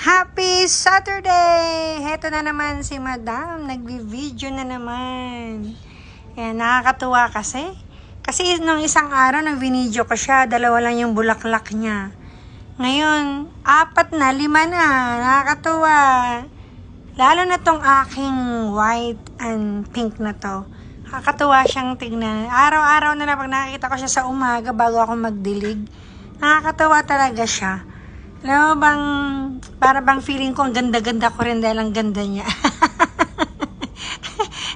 Happy Saturday! Heto na naman si Madam. Nagbi-video na naman. Yan, nakakatuwa kasi. Kasi nung isang araw, nag-video ko siya. 2 lang yung bulaklak niya. Ngayon, 4 na, 5 na. Nakakatuwa. Lalo na tong aking white and pink na to. Nakakatuwa siyang tignan. Araw-araw na lang pag nakikita ko siya sa umaga bago ako magdilig. Nakakatuwa talaga siya. Alam mo bang, para bang feeling ko ang ganda-ganda ko rin dahil ang ganda niya.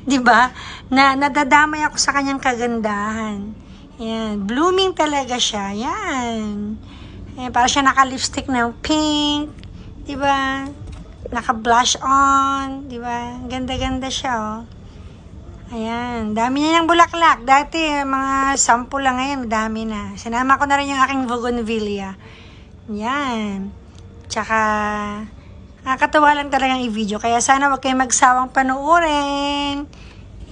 Diba? Nadadamay ako sa kanyang kagandahan. Yan. Blooming talaga siya. Yan. Ayan, para siya naka-lipstick ng pink. Diba? Naka-blush on. Diba? Ganda-ganda siya, oh. Ayan. Dami niya ng bulaklak. Dati, mga 10 lang ngayon. Dami na. Sinama ko na rin yung aking bougainvillea. Yan. Tsaka, nakakatawa lang talagang i-video. Kaya sana wag kayong magsawang panuorin.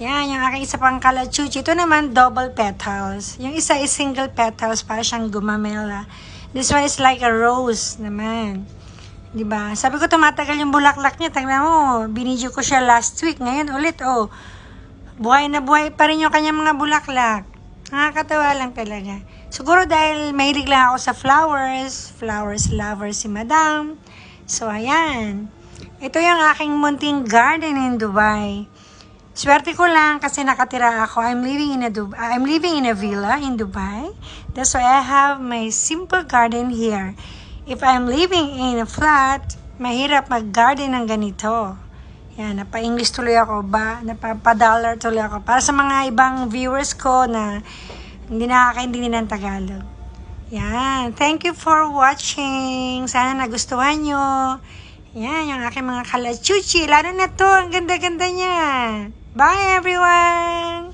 Yan, yung aking isa pang kalachuchi. Ito naman, double petals. Yung isa is single petals, para siyang gumamela. This one is like a rose naman. Diba? Sabi ko, tumatagal yung bulaklak niya. Tingnan mo, binidyo ko siya last week. Ngayon ulit, oh. Buhay na buhay pa rin yung kanyang mga bulaklak. Nakakatawa lang talaga. Siguro dahil mahilig lang ako sa flowers. Flowers lover si Madam. So, ayan. Ito yung aking munting garden in Dubai. Swerte ko lang kasi nakatira ako. I'm living in a villa in Dubai. That's why I have my simple garden here. If I'm living in a flat, mahirap mag-garden ng ganito. Yan, napa-English tuloy ako napa-dollar tuloy ako. Para sa mga ibang viewers ko na hindi nakakaintindi ng Tagalog. Yan, thank you for watching. Sana nagustuhan nyo. Yan, yung aking mga kalachuchi. Lalo na to, ang ganda-ganda niya. Bye everyone!